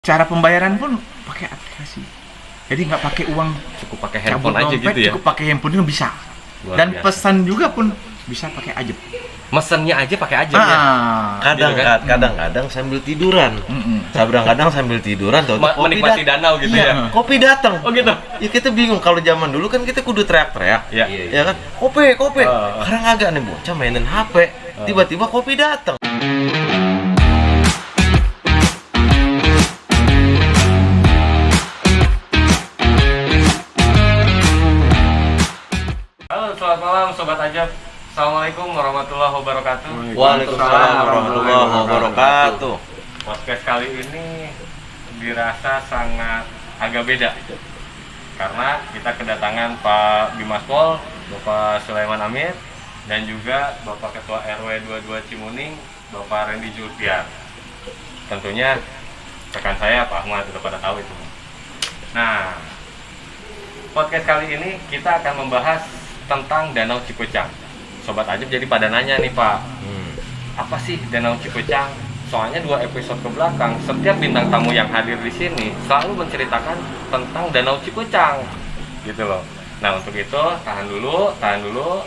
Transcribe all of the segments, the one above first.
Cara pembayaran pun pakai aplikasi. Jadi nggak pakai uang, Cukup pakai handphone aja dompet, gitu ya. cukup pakai handphone itu bisa. Luar Dan biasa. pesan juga pun bisa pakai Ajab. Mesennya aja pakai aja ya. Kadang Gitu kan? kadang-kadang sambil tiduran. Kadang-kadang sambil tiduran tuh Menikmati danau gitu iya, ya. kopi datang. Oh gitu. Ya kita bingung, kalau zaman dulu kan kita kudu teriak-teriak. Iya. Ya kan? Kopi. Ah. Sekarang agak nih bocah mainin HP. Tiba-tiba kopi datang. Halo, selamat malam Sobat Ajab. Assalamualaikum warahmatullahi wabarakatuh. Waalaikumsalam warahmatullahi wabarakatuh. Podcast kali ini dirasa sangat agak beda karena kita kedatangan Pak Bimas Pol, Bapak Sulaiman Amir, dan juga Bapak Ketua RW 22 Cimuning, Bapak Randy Julfiar. Tentunya rekan saya Pak Ahmad, sudah pada tahu itu. Nah, podcast kali ini kita akan membahas tentang Danau Cipucang. Sobat Ajab jadi pada nanya nih Pak, apa sih Danau Cipucang? Soalnya 2 episode ke belakang, setiap bintang tamu yang hadir di sini selalu menceritakan tentang Danau Cipucang, gitu loh. Nah untuk itu tahan dulu,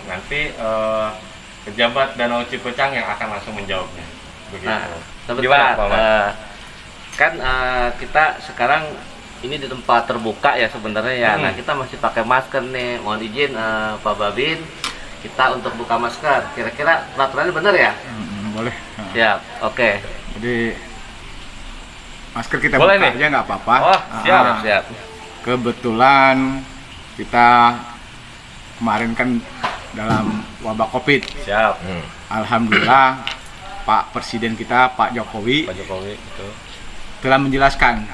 nanti pejabat Danau Cipucang yang akan langsung menjawabnya. Begitu. Nah, Sobat Gimana, Pak, Pak Ahmad? kan kita sekarang ini di tempat terbuka ya sebenarnya ya. Nah kita masih pakai masker nih. Mohon izin Pak Babin, kita untuk buka masker. Kira-kira peraturannya benar ya? Boleh. Siap. Oke. Jadi masker kita Boleh buka nih? aja nggak apa-apa. Oh, siap. Siap. Kebetulan kita kemarin kan dalam wabah COVID. Siap. Alhamdulillah Pak Presiden kita Pak Jokowi Pak Jokowi itu. telah menjelaskan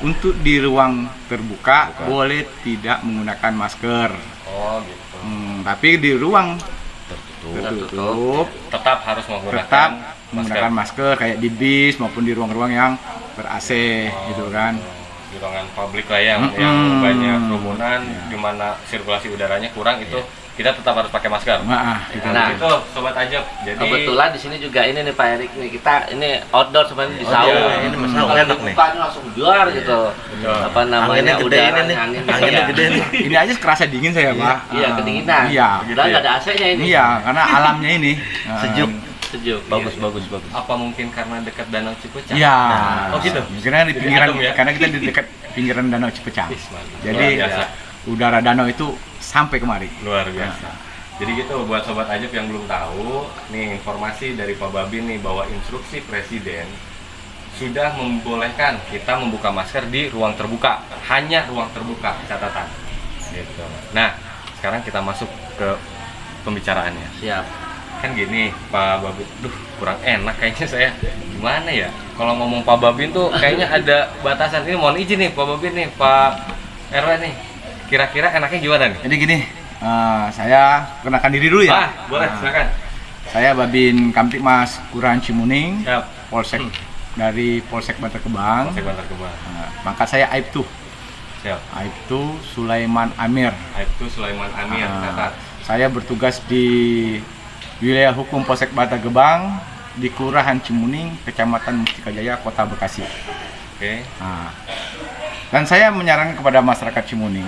untuk di ruang terbuka boleh tidak menggunakan masker. Oh gitu. Tapi di ruang tertutup Tetap harus menggunakan tetap menggunakan masker kayak di bis maupun di ruang-ruang yang ber-AC gitu kan. Di ruangan publik lah yang banyak kerumunan, di mana sirkulasi udaranya kurang, itu kita tetap harus pakai masker. Gitu. Nah. Itu Sobat Ajab. Jadi Kebetulan di sini juga ini nih Pak Erik nih, kita ini outdoor sebenarnya di saung. iya, ini masalah Kalau enak nih. dibukanya langsung juar gitu. Betul. Apa namanya Anginnya gede udara ini nih. anginnya Anginnya iya. gede nih. Ini aja kerasa dingin saya, Pak. Iya, kedinginan. Iya. Padahal nggak ada AC-nya ini. Iya, karena alamnya ini Sejuk. Sejuk. Bagus. apa mungkin karena dekat Danau Cipucang? Iya. Oh gitu. Karena di Jadi pinggiran adem ya? karena kita di dekat pinggiran Danau Cipucang. Ih, mantap. Jadi Luar biasa. udara danau itu sampai kemari. Luar biasa. Jadi gitu buat Sobat Ajab yang belum tahu, nih informasi dari Pak Babin nih bahwa instruksi Presiden sudah membolehkan kita membuka masker di ruang terbuka, hanya ruang terbuka, catatan. Gitu. Nah, sekarang kita masuk ke pembicaraannya. Siap. Kan gini Pak Babin, kurang enak kayaknya saya, gimana ya kalau ngomong Pak Babin tuh kayaknya ada batasan. Ini mohon izin nih Pak Babin nih, Pak RW nih, kira-kira enaknya gimana nih? Jadi gini, saya kenalkan diri dulu ya. Boleh, silakan. Saya Babin Kamtipmas Kelurahan Cimuning, Siap. Polsek dari Polsek Bantar Gebang. Polsek Bantar Gebang. Maka saya Aibtu Siap. Sulaiman Amir. Aibtu Sulaiman Amir, catat. Saya bertugas di wilayah hukum Polsek Bantar Gebang di Kelurahan Cimuning, Kecamatan Mustika Jaya, Kota Bekasi. Oke. Dan saya menyarankan kepada masyarakat Cimuning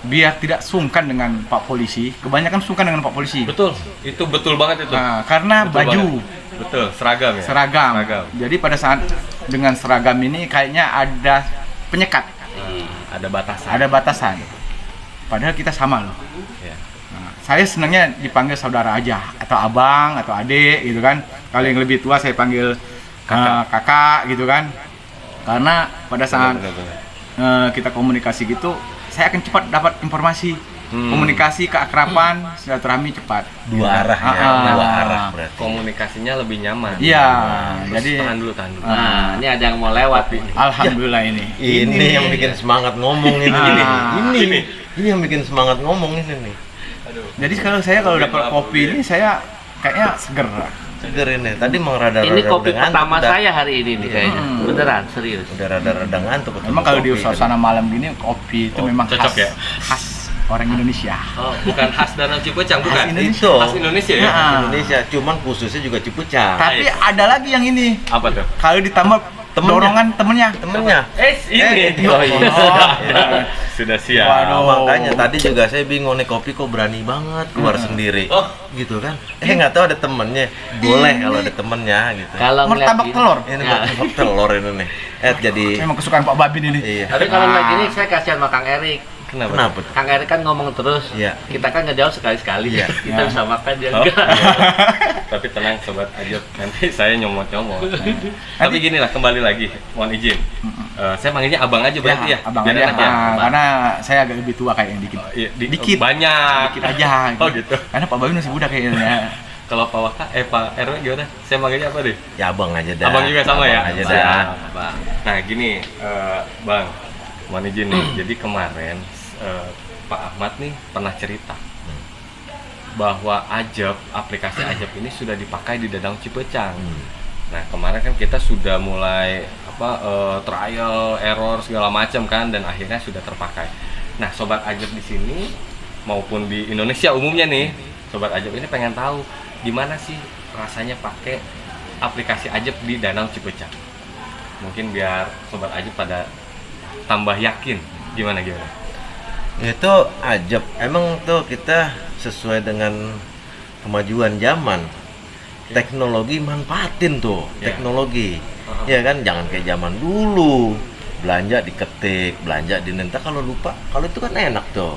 biar tidak sungkan dengan Pak Polisi. Kebanyakan sungkan dengan Pak Polisi. Betul. Itu betul banget itu. Karena Betul baju banget. Betul, seragam ya. seragam. Jadi pada saat dengan seragam ini kayaknya ada penyekat, Ada batasan. ada batasan. Padahal kita sama loh. Ya. Saya senangnya dipanggil saudara aja, atau abang, atau adik gitu kan. Kalau yang lebih tua saya panggil kakak gitu kan. Karena pada saat Benar. kita komunikasi gitu, saya akan cepat dapat informasi. Komunikasi, keakraban, silaturahmi cepat. Dua arah ya, dua arah berarti. Komunikasinya lebih nyaman. Iya, Terus jadi tahan dulu. Nah, ini ada yang mau lewat nih. alhamdulillah ini. Ini yang bikin semangat ngomong ini. Ini. Ini yang bikin semangat ngomong ini nih. Aduh. Jadi kalau dapat kopi ini saya kayaknya seger. Seger ini. Tadi mau rada-rada Ini kopi udah ngantuk, pertama udah- saya hari ini nih kayaknya. Beneran, serius. Udah rada-rada ngantuk. Memang kalau di kopi. suasana malam gini kopi itu Oh, memang cocok khas, ya? khas orang Indonesia. Oh, bukan khas Danau Cipucang, bukan? Khas Indonesia. Itu. Khas Indonesia ya? Nah. Indonesia, cuman khususnya juga Cipucang. Tapi ada lagi yang ini. Apa tuh? Kalau ditambah dorongan temennya. Ini. Oh, iya. Sudah siap. Waduh. Makanya tadi juga saya bingung nih, Kopi kok berani banget keluar sendiri. Oh. Gitu kan. Nggak tahu ada temennya. Boleh kalau ada temennya gitu. Kalau ngeliat Martabak gini- telur. Ini Ya. buat telur ini nih. Jadi Memang kesukaan Pak Babin ini. iya. Tapi kalau ngeliat gini saya kasihan sama Kang Erik. Kenapa? Kang Erik kan ngomong terus. Iya. Kita kan ngejawab sekali-sekali. Iya. Kita Iya. bisa makan dia Oh. enggak. Tapi tenang sobat Ajab, nanti saya nyomot-nyomot. Tapi gini lah, kembali lagi, mohon izin. Saya manggilnya abang aja berarti ya, abang biar aja. enak ya. Karena saya agak lebih tua kayak yang dikit. Iya, Dikit. banyak. Dikit aja. Oh gitu. Karena Pak Babin masih muda kayaknya. Kalau Pak Waka, Pak RW gimana? Saya manggilnya apa deh? Ya abang aja dah. Abang juga sama ya? Abang aja Abang. dah. Bang. Nah gini, Bang, mohon izin nih. Jadi kemarin Pak Ahmad nih pernah cerita bahwa Ajab, aplikasi Ajab ini sudah dipakai di Danau Cipecang. Nah kemarin kan kita sudah mulai trial, error segala macam kan, dan akhirnya sudah terpakai. Nah sobat Ajab di sini maupun di Indonesia umumnya nih, sobat Ajab ini pengen tahu gimana sih rasanya pakai aplikasi Ajab di Danau Cipecang. Mungkin biar sobat Ajab pada tambah yakin gimana. Itu Ajab. Emang tuh kita sesuai dengan kemajuan zaman. Teknologi manfaatin tuh, Ya. teknologi. Ya kan, jangan kayak zaman dulu. Belanja diketik, belanja dinenta, kalau lupa. Kalau itu kan enak tuh.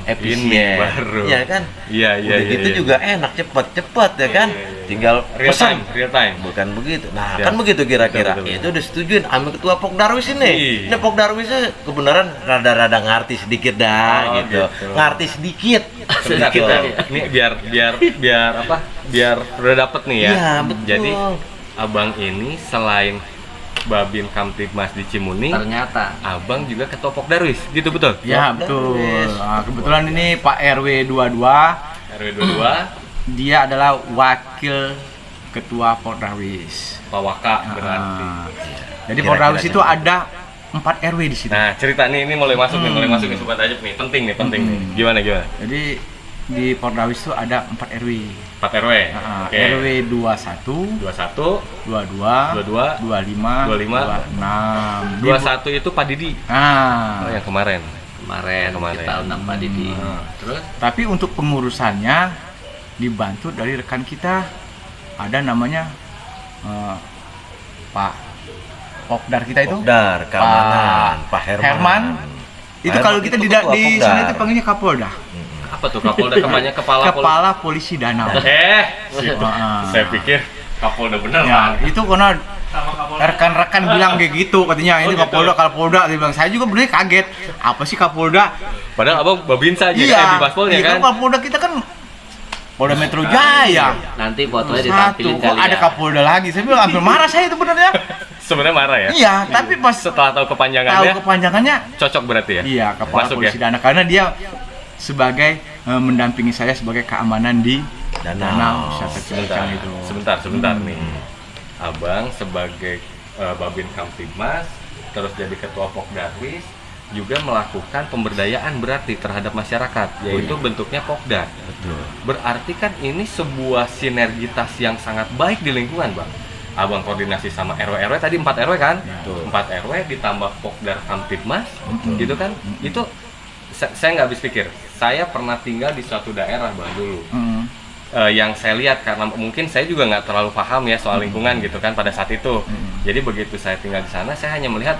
Efisien. Ini baru. Ya kan? Iya. Udah gitu juga enak, cepet ya kan? Iya. Tinggal Real pesan. time. Bukan begitu. Nah, Ya. kan begitu kira-kira. Betul. Itu udah setujuin sama ketua Pok Darwis ini. Iya. Ini Pok Darwisnya kebenaran rada-rada ngerti sedikit dah Oh, gitu. gitu. Ngerti sedikit. Sedikit Gitu. Ini biar apa? Biar udah dapet nih ya. Iya, betul. Jadi abang ini selain Babin Kamtibmas di Cimuning, Ternyata abang juga ketua Pok Darwis, gitu betul? Ya Pak betul. Darwis. Nah, kebetulan ini Pak RW 22, RW 22, dia adalah wakil ketua Pok Darwis. Pak Waka berarti. Jadi Kira-kira Pok Darwis itu aja. ada 4 RW di situ. Nah, cerita nih ini mulai masuk nih sobat Ajab nih. Penting nih. Gimana? Jadi di Pok Darwis itu ada 4 RW. 4 RW. Nah, Oke. RW 21, 21, 22, 22, 25, 25, 26. 21 itu Pak Didi. Oh, Nah, yang kemarin. kemarin kita undang Pak Didi. Terus tapi untuk pengurusannya dibantu dari rekan kita. Ada namanya Pak Pokdar kita itu. Pokdar, keamanan, Pak Herman. Itu kalau kita di ketua di Pokdar. sana itu panggilnya Kapolda. Apa tuh Kapolda kemanya Kepala Polisi Danau. Saya pikir Kapolda bener Ya, Pak. itu karena rekan-rekan bilang kayak gitu katanya ini Oh, gitu. Kapolda dia bilang. Saya juga bener kaget. Apa sih Kapolda? Padahal abang Babinsa aja Iya, di Paspolnya iya kan. Kapolda kita kan Polda Metro Jaya. nanti fotonya Satu, ditampilin kok kali ada ya. Kapolda lagi? Saya bilang hampir marah saya itu benernya. Sebenarnya marah ya. Iya, tapi pas Setelah tahu tahu kepanjangannya, kepanjangannya, cocok berarti ya. iya Kepala Masuk Polisi ya. Danau karena dia sebagai mendampingi saya sebagai keamanan di Danau Wisata Cipecang itu. Sebentar nih. Abang sebagai Babin Kamtibmas, terus jadi ketua Pok Darwis, juga melakukan pemberdayaan berarti terhadap masyarakat, yaitu bentuknya Pokdar. Betul. Berarti kan ini sebuah sinergitas yang sangat baik di lingkungan, Bang. Abang koordinasi sama RW tadi 4 RW kan? Betul. 4 RW ditambah Pokdar Kamtibmas, gitu kan? Itu saya nggak habis pikir. Saya pernah tinggal di suatu daerah, Bang, dulu. Yang saya lihat karena mungkin saya juga nggak terlalu paham ya soal lingkungan gitu kan pada saat itu. Jadi begitu saya tinggal di sana, saya hanya melihat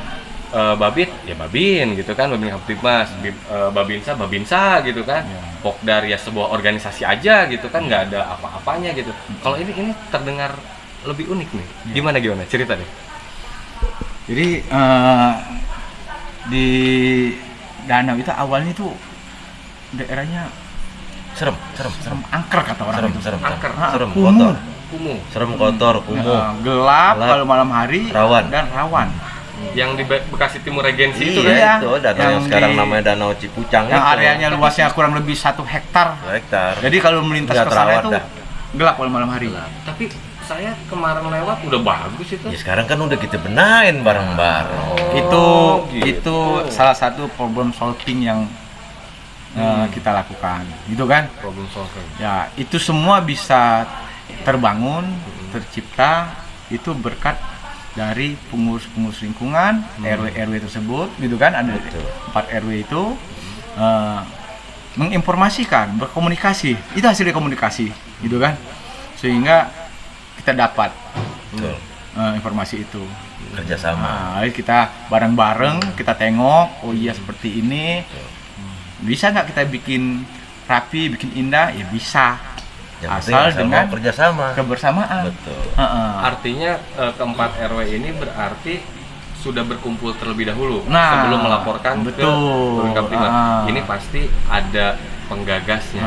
Babin, ya Babin gitu kan, Babin Kamtibmas, Babinsa gitu kan, Pokdar ya sebuah organisasi aja gitu kan, nggak ada apa-apanya gitu. Kalau ini terdengar lebih unik nih. Gimana cerita deh. Jadi di Danau itu awalnya itu daerahnya Serem. angker kata orang itu. Serem. Angker. Serem, Kumuh. kotor. Kumuh. Serem, kotor, kumuh. Gelap Gelap. kalau malam hari Rawan. dan rawan. Yang di Bekasi Timur Regensi itu kan. Iya. Itu danau yang Yang sekarang di- namanya Danau Cipucang Yang itu. areanya luasnya kurang lebih 1 hektar. 1 hektar. Jadi kalau melintas Nggak ke sana terawat itu dah. gelap kalau malam hari. Tapi saya kemarin lewat udah bagus itu. Ya sekarang kan udah kita benahin bareng-bareng. Itu gitu. itu salah satu problem solving yang kita lakukan. Gitu kan? Problem solving. Ya, itu semua bisa terbangun, tercipta itu berkat dari pengurus-pengurus lingkungan, RW tersebut, gitu kan, ada 4 RW itu menginformasikan, berkomunikasi, itu hasil dari komunikasi, gitu kan, sehingga kita dapat informasi itu. Kerjasama. Kita bareng-bareng, kita tengok, oh iya seperti ini, bisa nggak kita bikin rapi, bikin indah, ya bisa. Yang Asal penting dengan kerjasama. kebersamaan. Betul. Artinya keempat RW ini berarti sudah berkumpul terlebih dahulu Nah, sebelum melaporkan betul. ke Babin Kamtibmas. Ah. Ini pasti ada penggagasnya.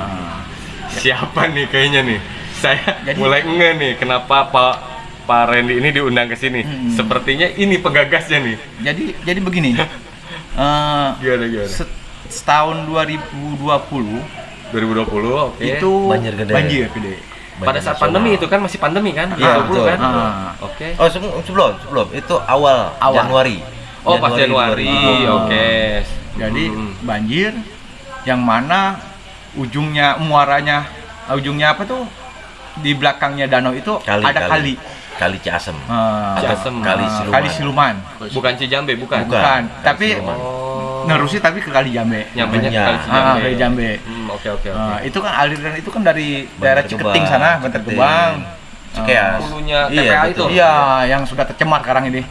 Siapa nih kayaknya nih? Saya mulai nge nih kenapa Pak Randy ini diundang ke sini. Sepertinya ini penggagasnya nih. Jadi begini, Gimana? setahun 2020 2020, oke. itu Banjir gede. Pada saat pandemi itu kan masih pandemi kan? Iya, 2020 betul. kan? Ah. Oke. Oh, sebelum itu awal Januari. Oh, pas Januari. 2020. Oke. Jadi banjir yang mana ujungnya apa tuh, di belakangnya danau itu ada kali. Kali Ciasem. Ciasem. Kali Siluman. Kali Siluman. Bukan Cijambe, bukan. Bukan, tapi Siluman. nerusi tapi ke Kali Jambe. Nyampenya ke Iya. Kali Cijambe. Kali Jambe. Oke. Itu kan aliran itu kan dari daerah Bantar Ciketing Gebang, sana, Bantar Ciketing. Gebang. Cikeas. Hulunya Iya, TPA itu. betul. Iya, yang sudah tercemar sekarang ini.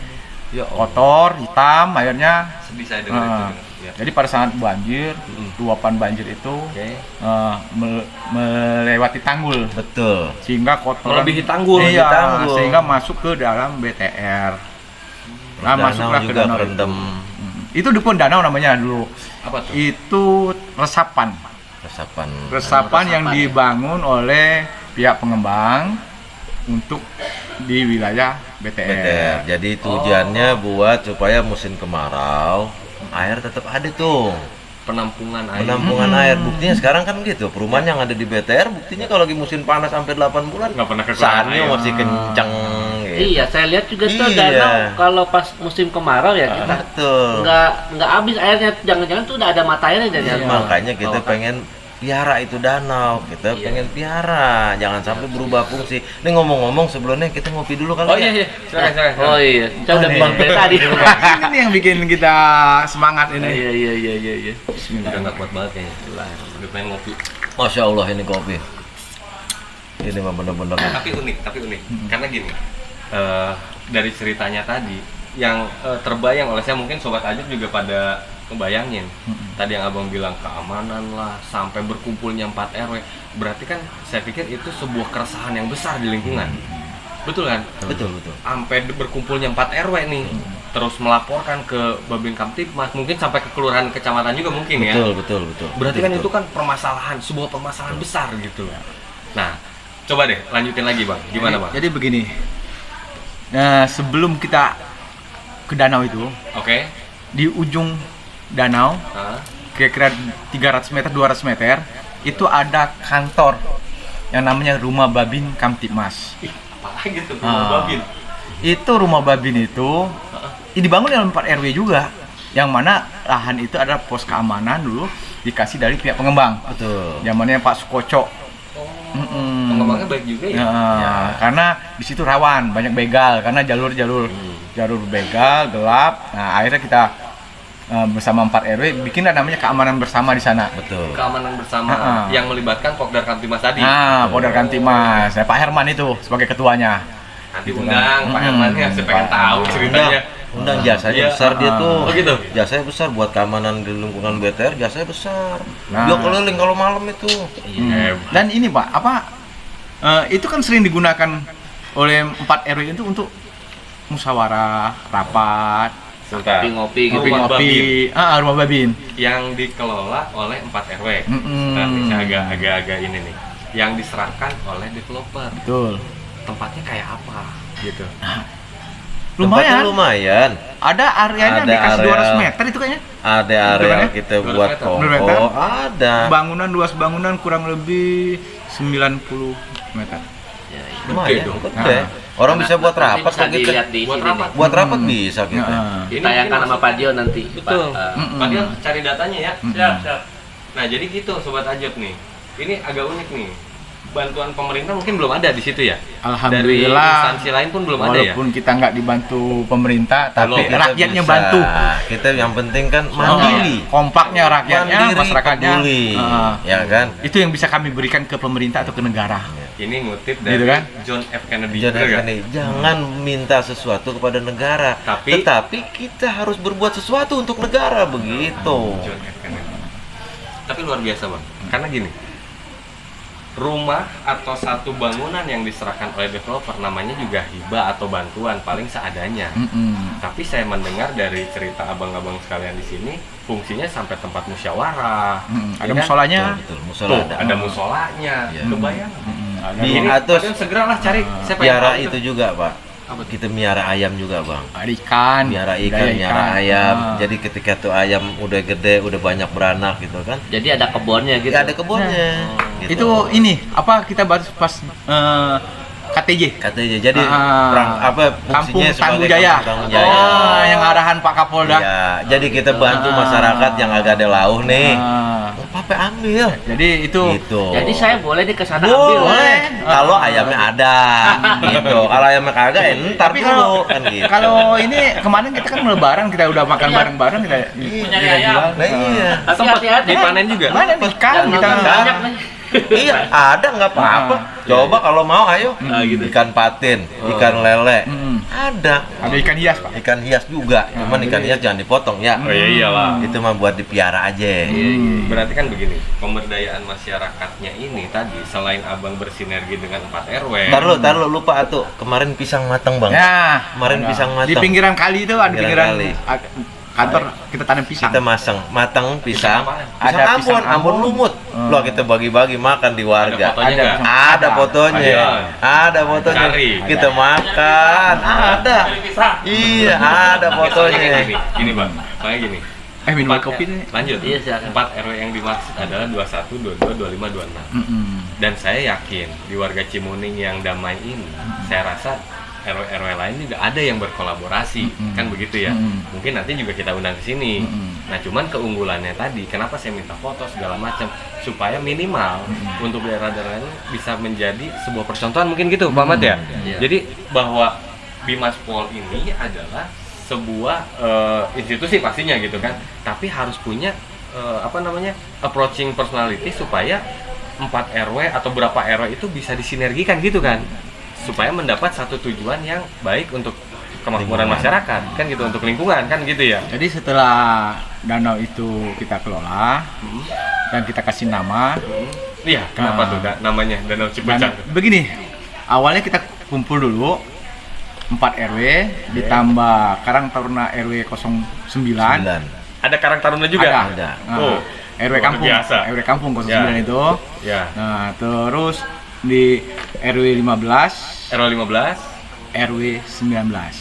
Ya, Kotor, hitam, airnya. sedih saya dengar itu. Ya. Jadi pada saat banjir, luapan banjir itu Oke. melewati tanggul, Betul. sehingga kotoran Melebihi tanggul. Iya, Melebihi tanggul. sehingga masuk ke dalam BTR. Nah, Danau masuklah ke juga danau kerendam. itu depan danau namanya dulu. Apa tuh? Itu resapan Resapan. yang dibangun oleh pihak pengembang untuk di wilayah BTR. BTR. Jadi tujuannya buat supaya musim kemarau air tetap ada tuh. Penampungan air. Penampungan air. Buktinya sekarang kan gitu. Perumahan yang ada di BTR buktinya kalau lagi musim panas sampai 8 bulan Nggak pernah kekurangan saatnya air. masih kencang gitu. Iya, saya lihat juga tuh Iya. danau kalau pas musim kemarau ya kita Betul. nggak habis airnya, jangan-jangan tuh udah ada mata airnya jadi Iya. Makanya kita Bawah. pengen piara itu danau, kita Iya. pengen piara, jangan sampai berubah fungsi. Ini ngomong-ngomong sebelumnya kita ngopi dulu kali Oh ya. iya. Silakan. Oh iya, saya udah nih. bilang dari tadi. Ini nih yang bikin kita semangat ini. Iya. Udah nggak kuat banget kayaknya. Udah pengen ngopi. Masya Allah ini kopi. Ini mah bener-bener. Tapi unik. Karena gini, dari ceritanya tadi, yang terbayang oleh saya, mungkin Sobat Ajab juga pada ngebayangin. Tadi yang abang bilang keamanan lah, sampai berkumpulnya 4 RW. Berarti kan saya pikir itu sebuah keresahan yang besar di lingkungan. Betul kan? Betul. Sampai berkumpulnya 4 RW nih. Terus melaporkan ke Babin Kamtibmas, mungkin sampai ke kelurahan kecamatan juga mungkin ya. Betul. Berarti kan itu kan permasalahan, sebuah permasalahan besar gitu. Nah, coba deh lanjutin lagi Bang. Gimana Bang? Jadi begini. Nah, sebelum kita ke danau itu, Oke. di ujung danau Hah? kira-kira 300 meter 200 meter itu ada kantor yang namanya Rumah Babin Kamtibmas. Apalagi tuh Ah. Babin. Itu Rumah Babin itu dibangun oleh 4 RW juga, yang mana lahan itu adalah pos keamanan dulu dikasih dari pihak pengembang. Betul. Zamannya Pak Sukoco. Pengembangnya baik juga ya. Karena di situ rawan, banyak begal karena jalur begal gelap. Nah, akhirnya kita bersama 4 RW bikin namanya keamanan bersama di sana. Betul. Keamanan bersama yang melibatkan Pokdar Kamtibmas tadi. Nah, Polda Kamtibmas, Pak Herman itu sebagai ketuanya. Nanti undang Pak Herman ya, saya pengen tahu ceritanya. Undang jasanya Iya. besar dia tuh. Oh gitu? Jasanya besar buat keamanan di lingkungan BTR, jasanya besar. Nah. Dia keliling kalau malam itu. Hebat. Dan ini Pak, itu kan sering digunakan oleh 4 RW itu untuk musyawarah, rapat, Sebentar. Ngopi gitu. Rumah ngopi, Rumah Babin. Yang dikelola oleh 4 RW. Mm-mm. Nah, ini saya agak ini nih. Yang diserahkan oleh developer. Betul. Tempatnya kayak apa gitu. Tempatnya Lumayan. lumayan. Ada areanya Ada dikasih area. 200 meter itu kayaknya. Ada area Berapa? kita 200 buat meter. kongko. 200 meter? Ada. Luas bangunan kurang lebih 90 meter. Lumayan. dong. Gede. Orang bisa buat Nanti rapat bisa kok gitu. dilihat di Buat sini rapat. nih. Buat rapat bisa gitu. Nah, Ditayangkan sama Pak Dio nanti. Betul. Pak. Pak Dion cari datanya ya. Mm-mm. Siap. Nah, jadi gitu Sobat Ajab nih. Ini agak unik nih. bantuan pemerintah mungkin belum ada di situ ya. Alhamdulillah. Dari instansi lain pun belum ada ya. Walaupun kita nggak dibantu pemerintah, tapi Kita rakyatnya bisa. bantu. Kita yang penting kan mandiri. Kompaknya rakyatnya, Mandiri, masyarakatnya. peduli. Ah. Ya kan? Itu yang bisa kami berikan ke pemerintah atau ke negara. Ini ngutip dari Gitu kan? John F. Kennedy. Jangan, bener nggak? jangan minta sesuatu kepada negara, Tapi- tetapi kita harus berbuat sesuatu untuk negara begitu. John F. Kennedy. Tapi luar biasa bang, karena gini, rumah atau satu bangunan yang diserahkan oleh developer namanya juga hibah atau bantuan paling seadanya. Tapi saya mendengar dari cerita abang-abang sekalian di sini, fungsinya sampai tempat musyawarah. Ada ya kan? musolanya. Betul, Tuh, musola ada musolanya. Ya. Kebayang. Di Ini atas kalian segeralah cari. Saya pengen Piara tahu itu juga, Pak. Kita miara ayam juga, Bang. Ada ikan. Miara ikan, budaya miara ayam. Ah. Jadi ketika tuh ayam udah gede, udah banyak beranak gitu kan. Jadi ada kebunnya gitu. Ya, ada kebunnya. Gitu. Itu ini apa kita bahas pas KTJ. katanya jadi Ah. Kampung fungsinya Tanggung sebagai Jaya. Kampung Tanggung Jaya. Oh, yang arahan Pak Kapolda. Ya, jadi kita bantu Ah. masyarakat yang agak ada lauh nih. Ah. Oh, Papa ambil. Jadi itu Gitu. Jadi saya boleh di kesana ambil. boleh. Kalau ayamnya ada, gitu. Kalau ayamnya kagak, ntar Tapi dulu kalau kan gitu. kalau ini kemarin kita kan lebaran kita udah makan bareng-bareng kita Punya kita ayam. jual. Nah, iya. Tapi Sempat hati-hati. dipanen juga. Mana ikan Jangan kita nonton banyak nih. Iya, ada nggak apa-apa. Coba kalau mau, ayo. Ikan patin, ikan lele, ada. ada ikan hias Pak. Ikan hias juga, cuman ikan hias jangan dipotong ya. Oh iya iyalah. Itu mah buat dipiara aja. Berarti kan begini, pemberdayaan masyarakatnya ini tadi selain abang bersinergi dengan 4 RW. Tar lu lupa tuh. Kemarin pisang matang, Bang. Ya, Kemarin ada. pisang matang. Di pinggiran kali itu ada Pinggiran pinggiran kali. kantor kita tanam pisang. Kita matang pisang. Ada Pisang pisang Ambon Ambon. lumut. Loh, kita bagi-bagi makan di warga. Ada fotonya Ada. nggak? Ada fotonya. Ayo. Ada fotonya. Cari. Kita makan. Ada. Iya, ada fotonya. Gini bang, soalnya gini. Minum Empat- kopi nih. Lanjut. Iya, silakan. 4 RW yang dimaksud adalah 21, 22, 25, 26. Dan saya yakin di warga Cimuning yang damai ini, saya rasa RW-RW lain juga ada yang berkolaborasi, kan begitu ya. Mungkin nanti juga kita undang ke sini. Nah, cuman keunggulannya tadi, kenapa saya minta foto segala macam supaya minimal untuk daerah-daerah ini bisa menjadi sebuah percontohan mungkin gitu, Pak Ahmad ya. Iya. Jadi bahwa Bimaspol ini adalah sebuah institusi pastinya gitu kan, tapi harus punya approaching personality supaya 4 RW atau berapa RW itu bisa disinergikan gitu kan, supaya mendapat satu tujuan yang baik untuk kemakmuran masyarakat kan gitu, untuk lingkungan kan gitu ya. Jadi setelah danau itu kita kelola dan kita kasih nama, Iya, kenapa Ah. tuh namanya Danau Cipucang? begini, awalnya kita kumpul dulu 4 RW ditambah Karang Taruna RW 09. 9. Ada Karang Taruna juga? Ada. Nah, Oh, RW luar Kampung, biasa. RW Kampung 09 Ya. itu. Ya. Nah, terus di RW 15, RW 15, RW 19.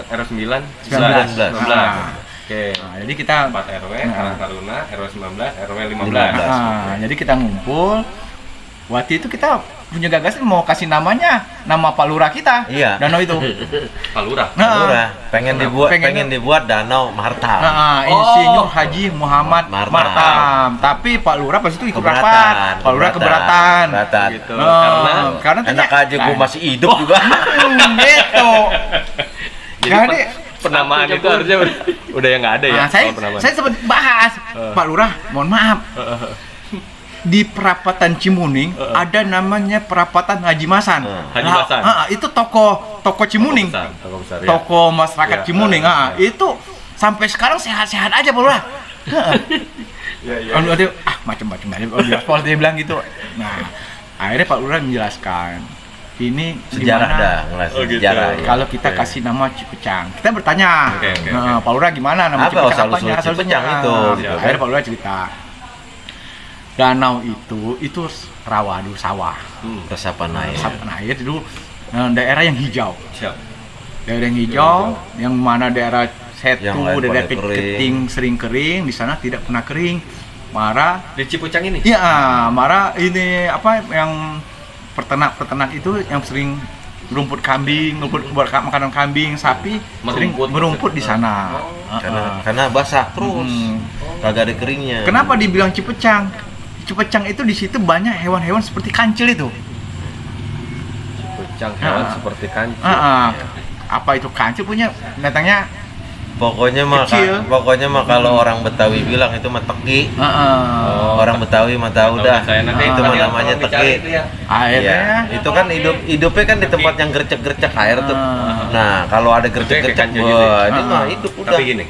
RW 9, 19. 19. Ah. Oke. Nah, jadi kita 4 RW, Nah. Karang Taruna, RW 19, RW 15. 15. nah, jadi kita ngumpul. Waktu itu kita punya gagasan mau kasih nama Pak Lurah kita. Iya. Danau itu. Pak Lurah. Nah, Lurah, pengen Pengen- dibuat danau Marta. Nah, Insinyur Haji Muhammad Martam. Martam. Tapi Pak Lurah pas itu ikut Keberatan, rapat. Pak Lurah keberatan. Gitu. Nah, karena Enak aja gue masih hidup juga. gitu. Jadi penamaan itu harusnya udah yang nggak ada ya. nah, saya kalau penamaan. sempat bahas Pak Lurah, mohon maaf. Di perapatan Cimuning ada namanya perapatan Haji Masan. Haji Nah, Masan. itu toko Cimuning. Toko besar, ya. Toko masyarakat Ya, Cimuning. Itu sampai sekarang sehat-sehat aja Pak Lurah. Iya, iya. Macam-macam aja. Kalau dia bilang gitu. Nah, akhirnya Pak Lurah menjelaskan ini Sejarah gimana dah, ngelasin Oh, gitu. sejarah. Ya. kalau kita Oke. kasih nama Cipecang. Kita bertanya, Oke, oke, nah, Pak Lurah gimana nama Apa Cipecang asal-usul apanya? Cipecang itu, Nah, gitu kan? akhirnya Pak Lurah cerita. Danau itu rawa dulu sawah. Resapan air. Resapan air dulu daerah yang hijau. Siap. Daerah yang hijau, yang mana daerah setu, Yang lain daerah pada kering. keting sering kering, di sana tidak pernah kering. Marah, Di Cipucang ini? iya, marah ini apa yang peternak itu yang sering rumput kambing, rumput buat makanan kambing, sapi sering Merumput. merumput di sana. Karena basah terus. Hmm. Kagak ada keringnya. Kenapa dibilang Cipecang? Cipecang itu di situ banyak hewan-hewan seperti kancil itu. Cipecang hewan seperti kancil. Apa itu kancil punya datangnya Pokoknya mah Kecil. kalau orang Betawi bilang itu mah teki. Orang Betawi mah tahu dah. Saya nanti Itu mah namanya teki. airnya. Iya, itu kan hidupnya kan di tempat yang gercek-gercek air tuh. Nah, kalau ada gercek-gercek, kancil gitu ya? wah, ini mah hidup udah. Tapi gini,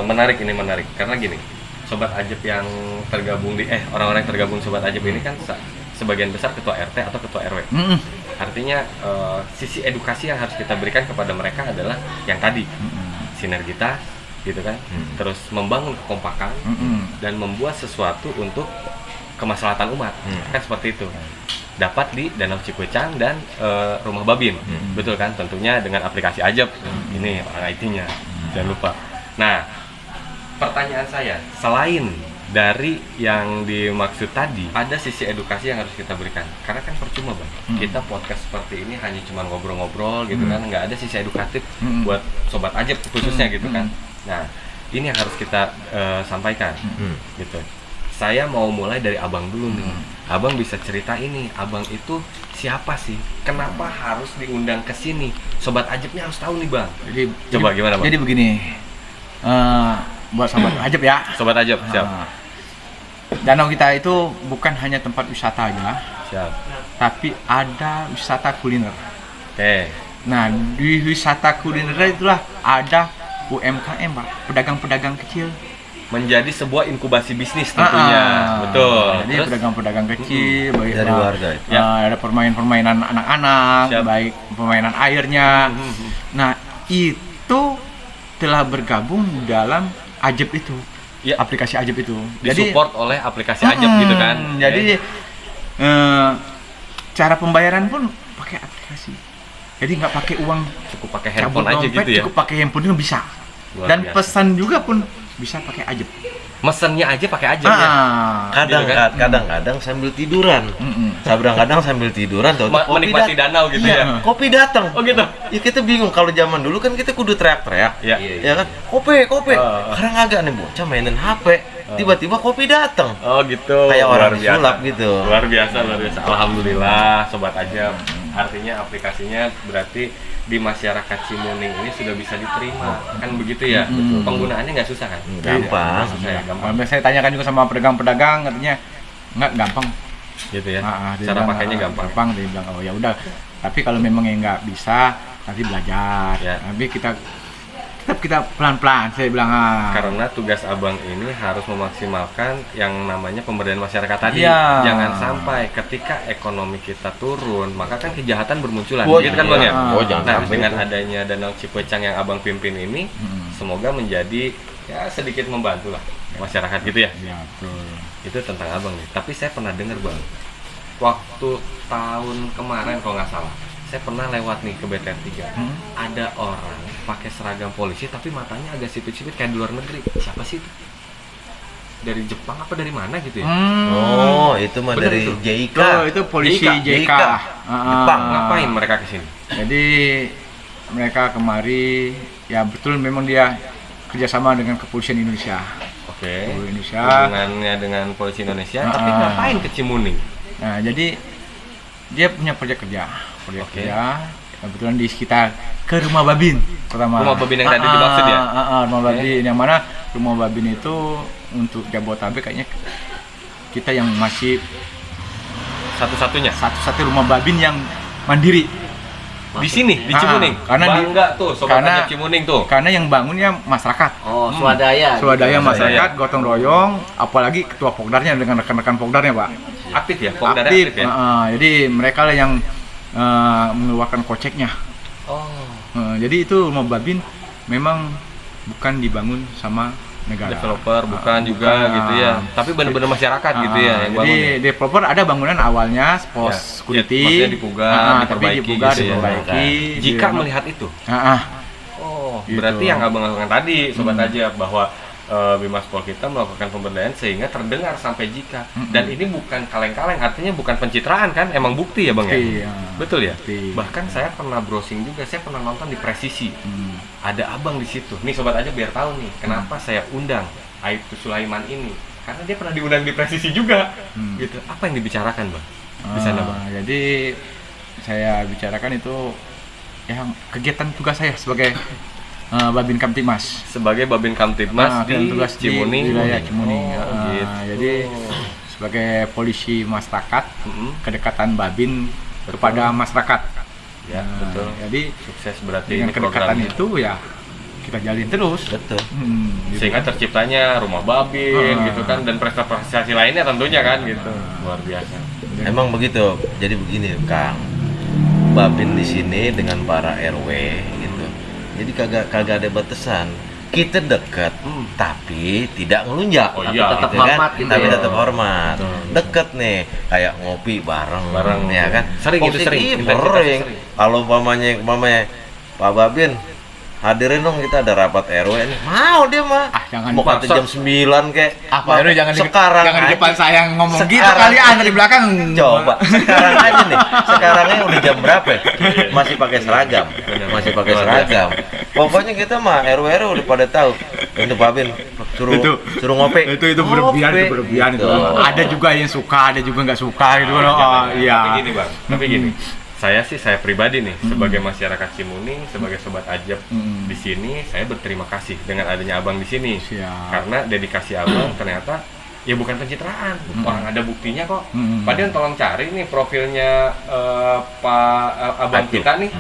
menarik karena gini, Sobat Ajab yang tergabung orang-orang yang tergabung Sobat Ajab ini kan sebagian besar ketua RT atau ketua RW. Artinya sisi edukasi yang harus kita berikan kepada mereka adalah yang tadi, sinergitas gitu kan, terus membangun kekompakan dan membuat sesuatu untuk kemaslahatan umat, kan seperti itu. Dapat di Danau Cipecang dan Rumah Babin, betul kan? Tentunya dengan aplikasi Ajab, ini orang IT-nya, jangan lupa. Nah, pertanyaan saya, selain dari yang dimaksud tadi, ada sisi edukasi yang harus kita berikan. Karena kan percuma Bang, kita podcast seperti ini hanya cuma ngobrol-ngobrol gitu kan, nggak ada sisi edukatif buat Sobat Ajab khususnya gitu kan. Nah, ini yang harus kita sampaikan gitu. Saya mau mulai dari Abang dulu nih. Abang bisa cerita ini, Abang itu siapa sih? Kenapa harus diundang ke sini? Sobat Ajabnya harus tahu nih Bang. Coba gimana Bang? Jadi begini, buat Sobat Ajab ya. Sobat Ajab, siap. Danau kita itu bukan hanya tempat wisata aja, Siap. tapi ada wisata kuliner. Oke. Nah, di wisata kuliner itulah ada UMKM, Pak, pedagang-pedagang kecil. Menjadi sebuah inkubasi bisnis tentunya. Betul. Jadi Terus? pedagang-pedagang kecil, baik Dari warga. ada permainan anak-anak, Siap. baik permainan airnya. Nah, itu telah bergabung dalam Ajab itu. Ya. Aplikasi Ajab itu. Disupport oleh aplikasi Ajab gitu kan. Jadi cara pembayaran pun pakai aplikasi. Jadi nggak pakai uang cukup pakai cabut handphone aja dompet, gitu ya. cukup pakai handphone juga bisa. Luar Dan biasa. pesan juga pun bisa pakai Ajab. Mesennya aja pakai Ajab ya. Kadang-kadang sambil tiduran. Kadang-kadang sambil tiduran tuh Menikmati danau gitu ya. Kopi datang. Oh gitu. Ya kita bingung, kalau zaman dulu kan kita kudu teriak-teriak. Ya. Ya kan? Kopi. Sekarang agak nih bocah mainin HP. Tiba-tiba kopi datang. Oh gitu. Kayak orang Luar biasa. disulap gitu. Luar biasa. Alhamdulillah Sobat Ajab. Artinya aplikasinya berarti di masyarakat Cimuning ini sudah bisa diterima. Kan begitu ya. Penggunaannya nggak susah kan? Gampang. Susah ya, gampang. Saya tanyakan juga sama pedagang-pedagang, katanya nggak gampang. Gitu ya. Dia Cara bilang, pakainya gampang. Dia bilang oh ya udah. Tapi kalau memang yang nggak bisa, nanti belajar. Ya. Tapi kita pelan-pelan. Saya bilang Karena tugas abang ini harus memaksimalkan yang namanya pemberdayaan masyarakat tadi. Iya. Jangan sampai ketika ekonomi kita turun, maka kan kejahatan bermunculan. Oh, Gitu kan iya. Bang ya? Jangan Nah, sampai dengan itu. adanya Danau Cipecang yang abang pimpin ini, semoga menjadi ya sedikit membantu lah masyarakat gitu ya. ya betul. Itu tentang abang nih. Tapi saya pernah dengar Bang, waktu tahun kemarin kalau nggak salah, saya pernah lewat nih ke BTR 3. Ada orang pakai seragam polisi tapi matanya agak sipit-sipit kayak di luar negeri. Siapa sih itu? Dari Jepang apa dari mana gitu ya? Oh, itu mah Bener dari itu. JIK. Itu polisi JK. Jepang. Ngapain mereka kesini? Jadi mereka kemari ya betul memang dia kerjasama dengan kepolisian Indonesia. Oke. Indonesia. Hubungannya dengan polisi Indonesia, tapi ngapain ke Cimuning? Nah, jadi dia punya proyek kerja. Oke. Kebetulan di sekitar ke Rumah Babin pertama. Rumah Babin yang tadi dimaksud ya? Rumah Babin yang mana Rumah Babin itu untuk Jabodetabek kayaknya kita yang masih Satu-satunya satu-satu Rumah Babin yang mandiri. di sini di Cimuning. Karena bangga tuh Sobat karena- Ajab Cimuning tuh. Karena yang bangunnya masyarakat. Oh, swadaya. Swadaya gitu. masyarakat, gotong royong, apalagi ketua Pokdarnya dengan rekan-rekan Pokdarnya, Pak. Aktif ya, Pokdarnya aktif ya. Jadi mereka lah yang mengeluarkan koceknya. Oh. Jadi itu Rumah Babin memang bukan dibangun sama negara. Developer bukan juga gitu ya. Tapi benar-benar masyarakat gitu ya yang Jadi bangun. Ya. developer ada bangunan awalnya pos Ya, security, maksudnya dipugar, tapi diperbaiki dipugar, gitu ya. diperbaiki. Jika di- melihat itu, oh, Gitu. berarti yang abang lakukan tadi, Sobat Ajab, bahwa Bimaspol kita melakukan pemberdayaan sehingga terdengar sampai jika. Dan ini bukan kaleng-kaleng, artinya bukan pencitraan kan, emang bukti ya bang ya? Bukti, ya. Betul ya? Bukti. Bahkan saya pernah browsing juga, saya pernah nonton di Presisi. Ada abang di situ. Nih Sobat Ajab biar tahu nih, kenapa saya undang Aibtu Sulaiman ini. karena dia pernah diundang di presisi juga. Gitu. Apa yang dibicarakan, Bang? Di sana, Bang. Jadi saya bicarakan itu yang kegiatan tugas saya sebagai Babin Kamtibmas. Sebagai Babin Kamtibmas di tugas Cimuning. di wilayah Cimuning. Gitu. Jadi sebagai polisi masyarakat, kedekatan Babin Betul. kepada masyarakat. Ya, betul. Jadi Sukses berarti dengan ini kedekatan programnya. itu ya kita jalin terus. Betul. Gitu Sehingga kan. terciptanya rumah Babin gitu kan, dan prestasi lainnya tentunya kan gitu. Luar biasa. Emang begitu. Jadi begini, Kang. Babin di sini dengan para RW gitu. Jadi kagak ada batasan. Kita dekat, tapi tidak ngelunjak. Oh Tapi iya. tetap Gitu kan? hormat gitu Tapi ya. tetap hormat. Deket nih, kayak ngopi bareng, ya kan? Sering gitu, Posisi sering. sering. Sering. Kalau umpamanya Pak Babin, hadirin dong, kita ada rapat RW nih. Mau dia mah. Jangan Mau kata jam 9 kayak. Pak Heru jangan sekarang jangan di aja. depan saya ngomong gitu Sekarang. kali anda di belakang. Coba sekarang aja nih. Sekarangnya udah jam berapa? Ya? Masih pakai seragam. Masih pakai seragam. Pokoknya kita mah RW udah pada tahu. Untuk Babin suruh ngopi. Itu berlebihan, Ngopi. itu berlebihan itu. Gitu. Ada juga yang suka, ada juga nggak suka gitu kan. Iya. Tapi gini, Bang. Tapi gini. Saya pribadi nih sebagai masyarakat Cimuning, sebagai sobat Ajab di sini, saya berterima kasih dengan adanya Abang di sini. Siap. Karena dedikasi Abang ternyata ya bukan pencitraan. Orang ada buktinya kok. Mm. Padahal tolong cari nih profilnya Pak Abang Ajab. kita nih.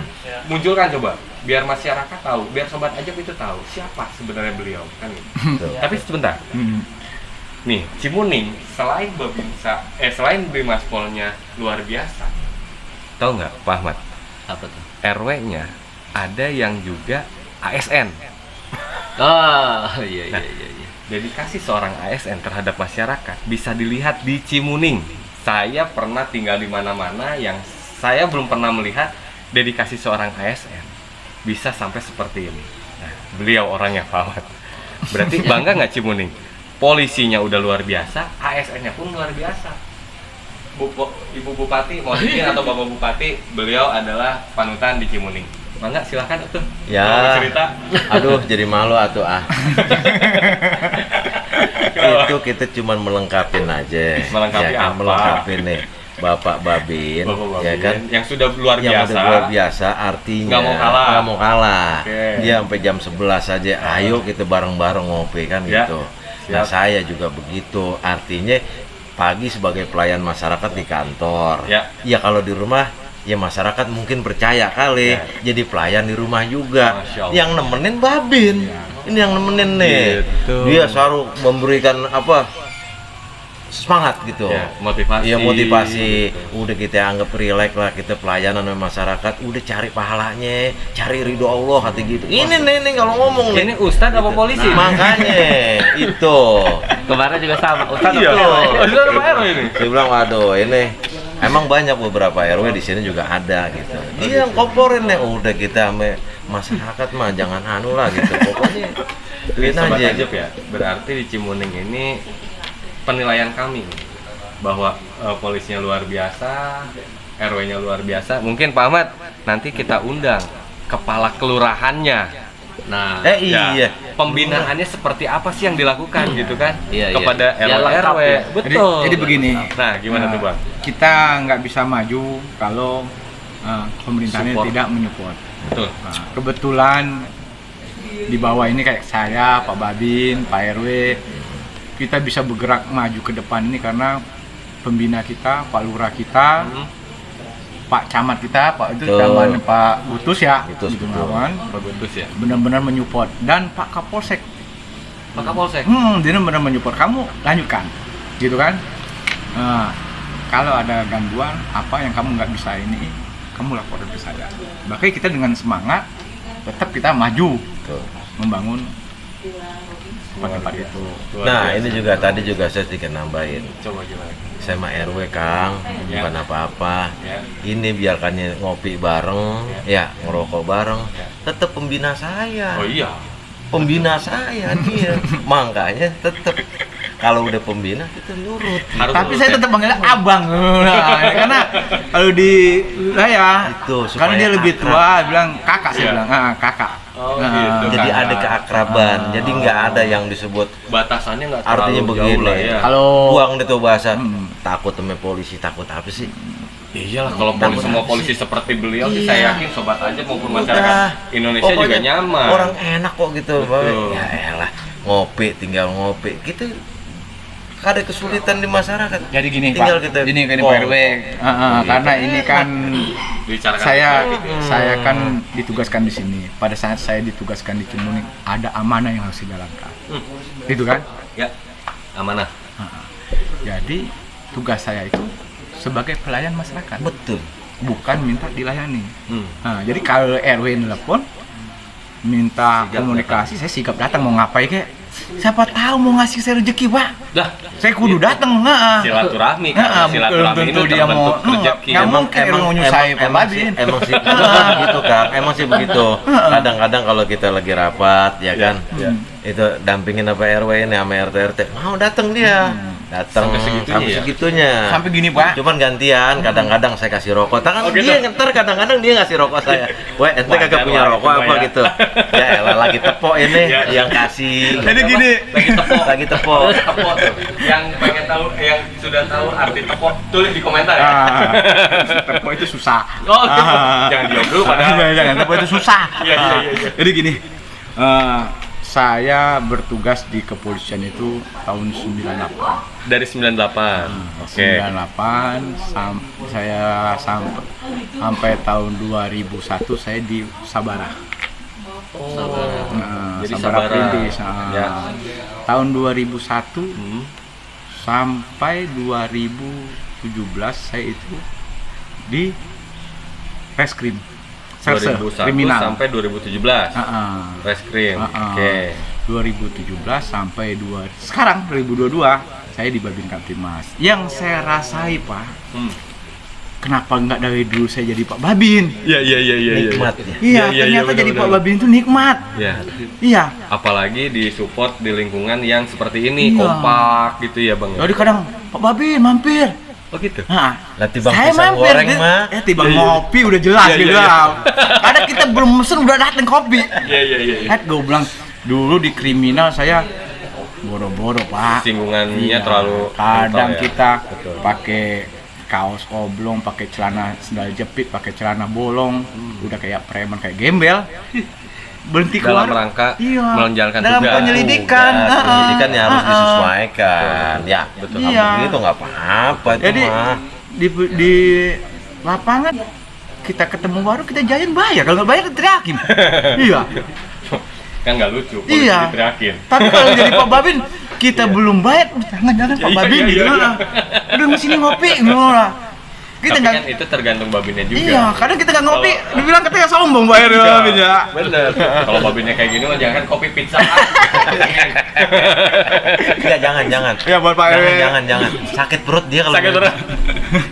Munculkan coba biar masyarakat tahu, biar sobat Ajab itu tahu siapa sebenarnya beliau kan gitu. Tapi sebentar. Nih, Cimuning selain selain Bimaspolnya luar biasa. Tahu nggak, Pak Ahmad? Apa tuh? RW-nya ada yang juga ASN. Oh, iya. Dedikasi seorang ASN terhadap masyarakat bisa dilihat di Cimuning. Saya pernah tinggal di mana-mana yang saya belum pernah melihat dedikasi seorang ASN bisa sampai seperti ini. Nah, beliau orangnya Pak Ahmad. Berarti bangga nggak Cimuning? Polisinya udah luar biasa, ASN-nya pun luar biasa. Ibu Bupati, mau izin atau Bapak Bupati, beliau adalah panutan di Cimuning. Mangga silahkan tuh. Ya. Mau cerita. Aduh, jadi malu atuh ah. Itu kita cuman melengkapin aja. Melengkapi ya kan? apa? Melengkapin nih. Bapak Babin, Bapak Babin, ya kan? yang sudah luar Yang biasa. udah luar biasa artinya Nggak mau kalah. nggak mau kalah. Oke. Dia sampai jam 11 aja, ayo kita bareng-bareng ngopi kan Ya. gitu. Nah, Siap. saya juga begitu. Artinya pagi sebagai pelayan masyarakat di kantor. Ya. Ya kalau di rumah ya masyarakat mungkin percaya kali Ya. jadi pelayan di rumah juga. Masya Allah. Yang nemenin Babin. Ini yang nemenin nih. Gitu. Dia selalu memberikan semangat gitu. Ya, motivasi. Iya, motivasi. Udah kita anggap relax lah, kita pelayanan sama masyarakat, udah cari pahalanya, cari ridho Allah hati gitu. Ini nih kalau ngomong nih. Ini Ustadz apa polisi? Makanya itu. Kemarin juga sama. Ustaz Iya. Oh, sudah ada Pak RW ini. Saya bilang waduh ini emang banyak beberapa RW di sini juga ada gitu. Dia yang komporin nih, udah kita sama masyarakat mah jangan anu lah gitu. Pokoknya duit Sobat aja. Ajab ya. Berarti di Cimuning ini penilaian kami bahwa polisinya luar biasa, RW-nya luar biasa. Mungkin Pak Ahmad nanti kita undang kepala kelurahannya. Nah, Iya. pembinaannya seperti apa sih yang dilakukan gitu kan? Iya, kepada iya. Biar lengkap RW. ya. Betul. Jadi begini. Nah, gimana tuh, Bang? Kita nggak bisa maju kalau pemerintahnya Support. tidak menyupport. Betul. Nah, kebetulan di bawah ini kayak saya, Pak Babin, Pak RW, kita bisa bergerak maju ke depan ini karena pembina kita, Pak Lurah kita, Pak Camat kita, Pak itu Betul. zaman Pak Gutus ya, Gutus, gitu, betul. kawan. Bagus ya. Benar-benar menyupport, dan Pak Kapolsek, Pak Kapolsek. dia benar-benar menyupport kamu, lanjutkan, gitu kan. Nah, kalau ada gangguan apa yang kamu nggak bisa ini, kamu laporin ke saya. Makanya kita dengan semangat tetap kita maju Tuh. membangun tempat-tempat itu. Luar Nah, biasa. ini juga tadi juga saya sedikit nambahin. Coba gimana? Saya mah RW Kang, Ya. bukan apa-apa. Ya. Ini biarkannya ngopi bareng, ya ngerokok bareng, tetap pembina saya. Oh iya. Pembina saya dia. Makanya tetap kalau udah pembina kita nurut. Harus Tapi urut saya ya. tetap manggilnya abang. Nah, karena kalau di saya, Itu, karena dia supaya lebih akrab. tua, bilang kakak, saya Iya. bilang kakak. Oh, Nah, gitu. Jadi Kak. ada keakraban. Jadi nggak ada yang disebut Batasannya nggak terlalu artinya jauh begini. lah ya. Kalau Buang deh tuh bahasa. Hmm. Takut sama polisi, takut apa sih? Iyalah kalau polisi semua polisi seperti beliau sih saya yakin sobat aja maupun masyarakat Udah. Indonesia juga Pokoknya nyaman. Orang enak kok gitu. Betul. Ya elah, ngopi tinggal ngopi. Gitu ada kesulitan di masyarakat. jadi gini Tinggal Pak, kita ini kan call. Pak RW, karena ini kan Dibicarakan saya kan ditugaskan di sini. Pada saat saya ditugaskan di Cimuning, ada amanah yang harus dijalankan. Itu kan? ya amanah. Jadi tugas saya itu sebagai pelayan masyarakat, Betul. bukan minta dilayani. Hmm. Nah, jadi kalau RW nelpon minta Sigap komunikasi, saya sigap datang. Mau ngapain kek? Siapa tahu mau ngasih saya rezeki, Pak. Dah, Saya kudu datang. silaturahmi Nah, kan. Silaturahmi belum ini tentu dia mau terbentuk rezeki. nggak mungkin mau nyusahin Pak Babin. Emang sih gitu Kang, emang sih begitu. Kadang-kadang kalau kita lagi rapat ya kan, itu dampingin apa RW ini sama RT RT, mau datang dia, datang Sampai segitunya sampai ya? segitunya. Sampai gini, Pak. Cuman gantian, kadang-kadang saya kasih rokok. Tangan Oh, gitu? dia ngeter, kadang-kadang dia ngasih rokok saya. Weh, ente Wajar kagak punya lah, rokok itu apa mah ya. gitu? Ya elah lagi tepok ini Ya. yang kasih. Jadi gini, Lagi tepok. Lagi tepok. Tepok tuh. Yang pengen tahu, yang sudah tahu arti tepok, tulis di komentar ya. tepo itu susah. Oh, gitu. Jangan diam dulu padahal. Jangan, tepo itu susah. Iya, iya, iya, iya. Jadi gini, saya bertugas di kepolisian itu tahun 98. Dari 98. Oke. 98 saya sampai tahun 2001 saya di Sabara. Jadi Sabara Sabara. Perintis. Ya. Tahun 2001 Hmm. sampai 2017 saya itu di reskrim. Serse 2001 kriminal. sampai 2017. Heeh. Reskrim. Heeh. Oke. 2017 sampai sekarang 2022 saya di Babin Kamtibmas. Yang saya rasai, Pak, Hmm. kenapa nggak dari dulu saya jadi Pak Babin? Iya, iya, iya, iya. Nikmat ya. Iya, iya, ternyata benar, jadi benar. Pak Babin itu nikmat. Ya. Iya. Apalagi disupport di lingkungan yang seperti ini, Iya. kompak gitu ya, Bang. Jadi kadang Pak Babin mampir. Oh gitu. Nah, Nanti Bang saya pisang mampir, goreng dia- mah. tiba ngopi udah jelas Iya, iya, gitu. iya. Kadang kita belum mesen udah dateng kopi. Iya, iya, iya. Gue bilang dulu di kriminal saya boro-boro, Pak. Singgungannya Iya. terlalu Kadang kental ya. kita Betul. pakai kaos oblong, pakai celana sendal jepit, pakai celana bolong, udah kayak preman, kayak gembel. Berhenti dalam keluar. rangka Iya. menjalankan Dalam tugas. penyelidikan. Ya, penyelidikan ya harus Heeh. disesuaikan. Ya, Betul. Iya. Begitu nggak apa-apa itu Jadi mah. di lapangan kita ketemu baru kita jayan bayar, kalau nggak bayar kita teriakin. Iya. Kan nggak lucu, polisi Iya. diteriakin. Tapi kalau jadi Pak Babin kita belum bayar, jangan Pak Iya, Babin iya, gitu iya, lah. Udah sini ngopi gitu lah. Kita Tapi nggak. kan itu tergantung babinnya juga. Iya, kadang kita nggak ngopi, dibilang katanya sombong bayar ya Iya, Babin ya. bener. Kalau babinnya kayak gini mah jangan kopi pizza. Enggak, jangan. Ya buat Pak RW. Jangan. Sakit perut dia kalau Sakit gitu. berat.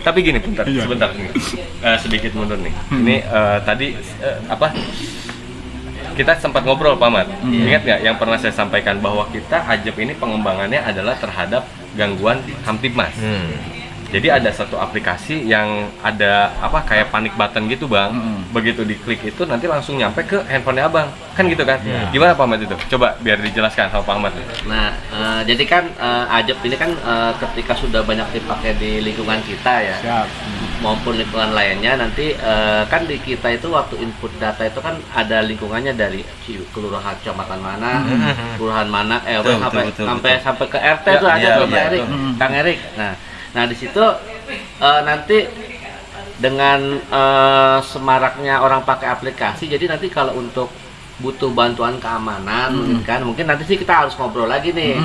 Tapi gini, bentar, Iya. sebentar nih. Sedikit mundur nih. Ini tadi apa? Kita sempat ngobrol, Pak Mat. Ingat nggak yang pernah saya sampaikan bahwa kita Ajab ini pengembangannya adalah terhadap gangguan Kamtibmas. Jadi ada satu aplikasi yang ada apa kayak panic button gitu, Bang. Begitu diklik itu nanti langsung nyampe ke handphonenya Abang. Kan gitu kan? Gimana Pak Ahmad itu? Coba biar dijelaskan sama Pak Ahmad. Nah, jadi kan Ajab ini kan ketika sudah banyak dipakai di lingkungan kita ya, Siap. maupun lingkungan lainnya, nanti kan di kita itu waktu input data itu kan ada lingkungannya dari kelurahan kecamatan mana, kelurahan mana, sampai ke RT Ya, tuh ada iya, tuh Pak iya, Erik, betul. Kang Erik. Nah di situ nanti dengan semaraknya orang pakai aplikasi, jadi nanti kalau untuk butuh bantuan keamanan mungkin nanti sih kita harus ngobrol lagi nih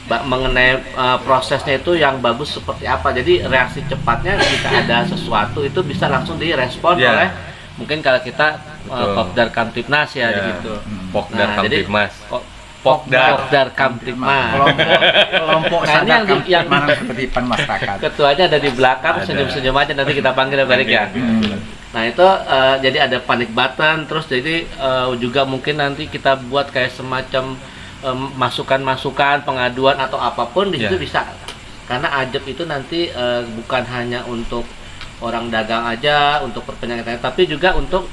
mengenai prosesnya itu yang bagus seperti apa. Jadi reaksi cepatnya jika ada sesuatu itu bisa langsung direspon Ya. oleh mungkin kalau kita Betul. Popdar Kamtibnas ya, Ya. gitu. Pokdar jadi Kamtibmas. Popdar Pokdar. Kamtibmas. Kelompok Nah, ini sadar yang mana ketertiban masyarakat. ketuanya ada di belakang, Ada. senyum-senyum aja nanti kita panggil ya balik ya. Nah itu jadi ada panic button, terus jadi juga mungkin nanti kita buat kayak semacam masukan-masukan, pengaduan atau apapun di situ Ya. bisa. Karena Ajab itu nanti bukan hanya untuk orang dagang aja, untuk perpenyangan, tapi juga untuk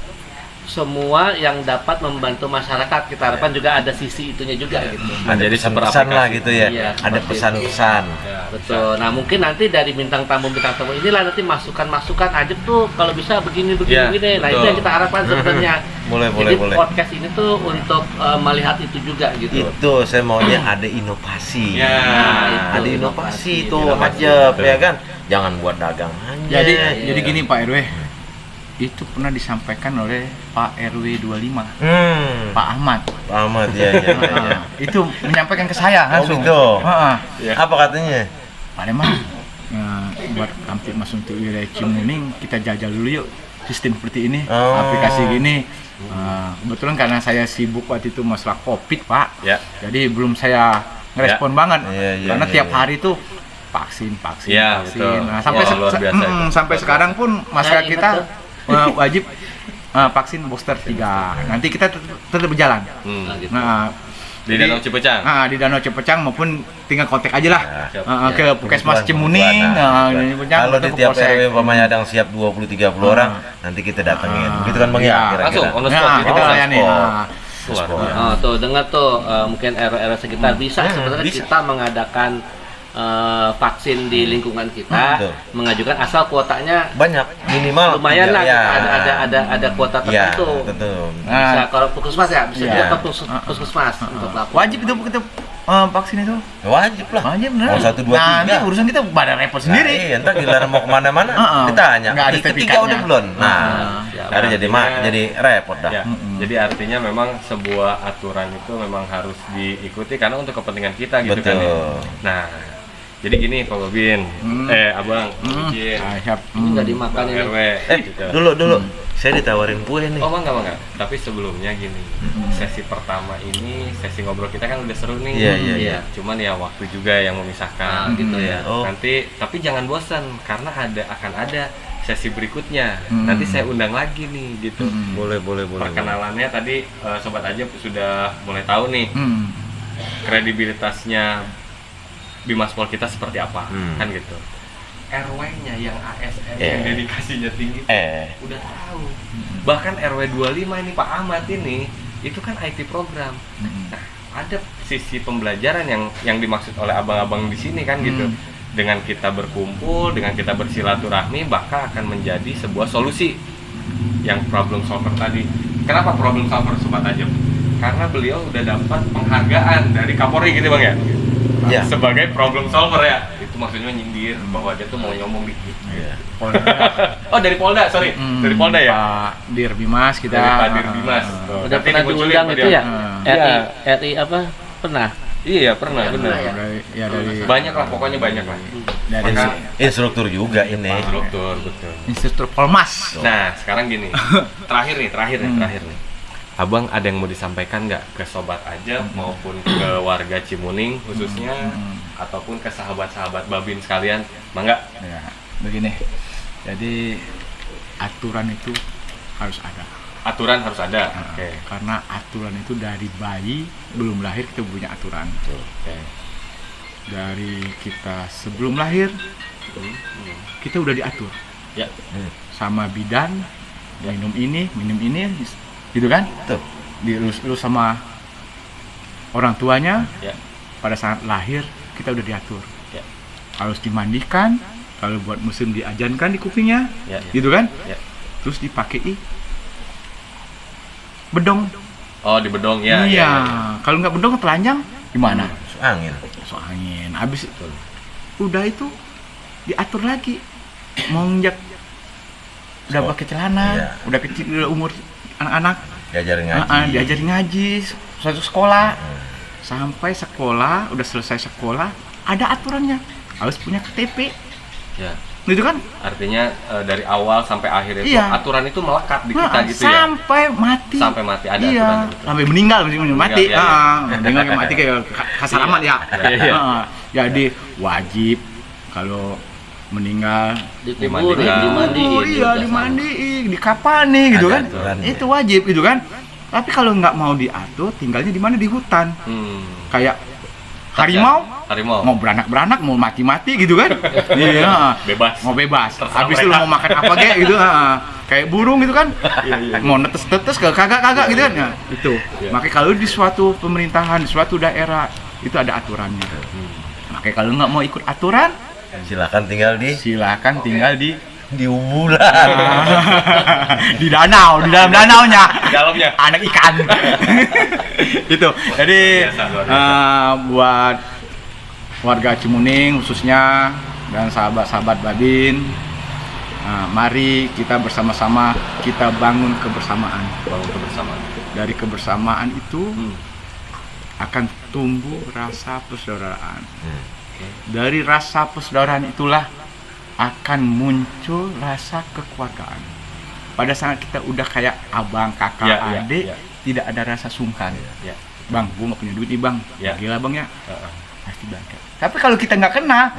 semua yang dapat membantu masyarakat. Kita harapkan juga ada sisi itunya juga gitu. Ada Jadi pesan-pesan lah gitu ya. Iya, Ada seperti pesan-pesan. Ya, Betul. Nah mungkin nanti dari bintang tamu inilah nanti masukan Ajep tuh kalau bisa begini. Ya, Nah itu betul. yang kita harapkan sebenarnya. Boleh. Jadi podcast ini tuh untuk melihat itu juga gitu. Itu saya maunya ada inovasi. Ya, ada itu inovasi inovasi, itu inovasi, aja, betul. ya kan? Jangan buat dagang aja. Jadi gini Pak RW, itu pernah disampaikan oleh Pak RW 25, Pak Ahmad. Pak Ahmad ya. Itu menyampaikan ke saya Oh langsung. gitu. Heeh. Ya. Apa katanya? Pak Leman, buat Kamtipmas untuk wilayah Cimuning kita jajal dulu yuk sistem seperti ini, Oh. aplikasi gini. Kebetulan karena saya sibuk waktu itu masalah COVID Pak, Ya. jadi belum saya ngerespon banget, Iya, karena iya, tiap iya. hari tuh vaksin. Iya, betul. Nah, sampai Wah, luar biasa itu. sampai sekarang pun masyarakat Saya ingat kita wajib vaksin booster 3. Nanti kita tetap berjalan. Nah, gitu. Nah, Di Danau Cipecang. di Danau Cepecang maupun tinggal kontak aja lah siap. ke Puskesmas Cimuning. Nah, Cepecang, kalau atau di ke tiap Polsek. RW umpamanya ada yang siap 20-30 orang, nanti kita datengin. Begitu kan Bang ya? Iya. Kira-kira. Langsung on the spot Nah, gitu. kita Oh, layani. spot. Nah, Luar biasa. Oh, tuh dengar tuh mungkin RW sekitar bisa sebenarnya bisa. kita mengadakan vaksin di lingkungan kita, Betul. mengajukan asal kuotanya Banyak, minimal lumayan lah, ya. ada kuota Ya, tertentu. betul. Bisa kalau puskesmas ya, bisa Iya. juga ke puskesmas untuk lapor. wajib itu kita vaksin itu. Wajib lah. Wajib bener. Mau 1, 2, 3. Nanti urusan kita pada repot sendiri. Nah, iya, entar giliran mau kemana-mana Heeh. ditanya. Nggak ada Ketiga sertifikatnya. udah belum. Nah, Siap. ada jadi jadi repot dah. Ya, jadi artinya memang sebuah aturan itu memang harus diikuti karena untuk kepentingan kita gitu kan ya. Betul. Nah, jadi gini Pak Bobin, Abang, izin, Siap. Ini nggak dimakan Bang ini. RW. gitu. Dulu. Saya ditawarin kue nih. Oh mangga. Tapi sebelumnya gini, sesi pertama ini, sesi ngobrol kita kan udah seru nih. Iya. Cuman ya waktu juga yang memisahkan. Nah, gitu ya. Oh. Nanti, tapi jangan bosan karena akan ada sesi berikutnya. Nanti saya undang lagi nih gitu. Boleh. Perkenalannya tadi Sobat Ajep sudah mulai tahu nih kredibilitasnya Bimaspol kita seperti apa, kan gitu. RW-nya yang ASN yang dedikasinya tinggi udah tahu. Bahkan RW 25 ini Pak Ahmad ini itu kan IT program. Nah, ada sisi pembelajaran yang dimaksud oleh abang-abang di sini kan gitu. Dengan kita berkumpul, dengan kita bersilaturahmi, bakal akan menjadi sebuah solusi yang problem solver tadi. Kenapa problem solver Sobat Ajep? Karena beliau udah dapat penghargaan dari Kapolri gitu Bang ya. Ya. Sebagai problem solver ya. Itu maksudnya nyindir bahwa dia tuh mau nyomong dikit. Iya. Oh dari Polda, sorry. Dari Polda ya? Pak Dir Bimas kita. Dari Pak Dir Bimas. Tuh, Udah nanti pernah dimunculin diundang Pak itu dia. ya? RI apa? Pernah? Iya pernah, benar. Dari Banyak lah, pokoknya banyak lah. dari Instruktur juga ini. Instruktur, betul. Instruktur Polmas. Nah, sekarang gini. Terakhir nih. Abang ada yang mau disampaikan nggak ke Sobat Ajep maupun ke warga Cimuning khususnya ataupun ke sahabat-sahabat Babin sekalian? Mangga. Ya, begini. Jadi aturan itu harus ada. Aturan harus ada. Oke. Karena aturan itu dari bayi belum lahir kita punya aturan. Oke. Dari kita sebelum lahir kita udah diatur Ya. sama bidan, minum ini, gitu kan? Tuh. Diurus sama orang tuanya. Ya. Pada saat lahir kita udah diatur. Ya. Harus dimandikan, kalau buat musim diajankan di kupingnya, Ya. gitu kan? Ya. Terus dipakai bedong. Oh, di bedong ya. Iya. Ya. Kalau nggak bedong telanjang gimana? Masuk angin. Masuk angin. Habis itu udah itu diatur lagi. Mau nginjak udah pakai celana, Iya. udah kecil, udah umur anak-anak, Diajarin ngaji. diajarin ngaji, suatu sekolah. Sampai sekolah, udah selesai sekolah, ada aturannya. Harus punya KTP. Ya. Gitu kan? Artinya dari awal sampai akhir itu Iya. aturan itu melekat di kita gitu ya. sampai mati. Sampai mati ada iya. aturannya gitu. Sampai meninggal mati. Meninggal, iya, iya. Meninggal kayak mati kayak kasar amat ya. Iya. Jadi wajib kalau meninggal Dikubur, Dimandikan. dimandiin. iya juga dimandiin, dikapani gitu Ada kan. aturannya. Itu wajib gitu kan. Tapi kalau nggak mau diatur, tinggalnya di mana? Di hutan. Kayak harimau mau beranak mau mati gitu kan. Iya. Bebas. Mau bebas. Terserah Habis itu mereka. mau makan apa kayak gitu. kayak burung gitu kan. Mau netes-netes kagak gitu kan. Nah, itu. Makanya kalau di suatu pemerintahan, di suatu daerah itu ada aturannya. Makanya kalau nggak mau ikut aturan, Silakan tinggal tinggal di Umulan. di danau, di dalam danaunya. Di dalamnya. Anak ikan. Itu. Jadi buat warga Cimuning khususnya dan sahabat-sahabat Babin, mari kita bersama-sama kita bangun kebersamaan. Dari kebersamaan itu akan tumbuh rasa persaudaraan. Dari rasa persaudaraan itulah akan muncul rasa kekeluargaan. Pada saat kita udah kayak abang, kakak, adik, tidak ada rasa sungkan. Bang, gua nggak punya duit nih bang, gila bang ya. Pasti bangga. Tapi kalau kita nggak kena,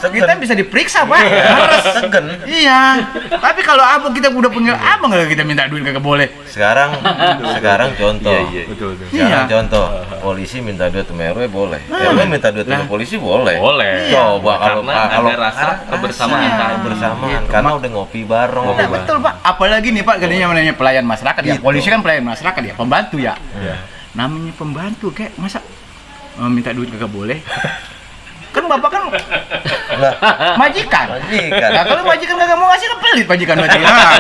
kita bisa diperiksa pak. Harus Segen. Iya. Tapi kalau abang kita udah punya abang, kalau kita minta duit kagak boleh. Sekarang contoh. Betul. Sekarang Iya. contoh, polisi minta duit sama RW boleh. RW minta duit sama polisi boleh. Boleh. Coba kalau Karena ada rasa kebersamaan. kebersamaan karena udah ngopi bareng. Nah, betul pak. Apalagi nih pak, katanya namanya pelayan masyarakat ya. Gitu. Polisi kan pelayan masyarakat ya, pembantu ya. Iya. Namanya pembantu kayak masa minta duit kagak boleh. Kan bapak kan majikan. Nah, kalau majikan kagak mau ngasih kan pelit majikan berarti. Nah,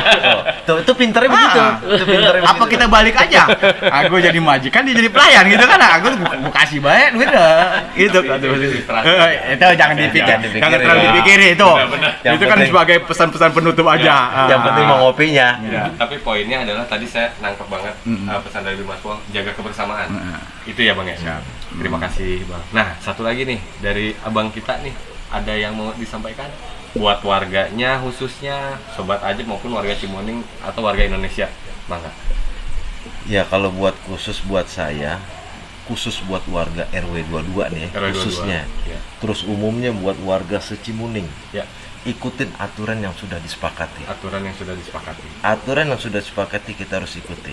Itu pinternya begitu. Itu pinternya apa kita balik aja? Aku jadi majikan, dia jadi pelayan gitu kan? Aku gua kasih banyak duit dah. Itu itu jangan dipikir, jangan terlalu dipikirin itu. Yang Itu kan penting- sebagai pesan-pesan penutup aja. Yang penting mau ngopinya. Iya. Tapi poinnya adalah tadi saya nangkep banget pesan dari Mas Wong, jaga kebersamaan. Itu ya Bang ya. Siap. Terima kasih Bang. Nah, satu lagi nih dari abang kita nih, ada yang mau disampaikan buat warganya khususnya Sobat Ajib maupun warga Cimuning atau warga Indonesia. Mangga. Ya kalau khusus buat saya, khusus buat warga RW 22 nih RW 22. khususnya. Ya. Terus umumnya buat warga se-Cimuning. Ya, Ikutin aturan yang sudah disepakati. aturan yang sudah disepakati. Aturan yang sudah disepakati kita harus ikuti.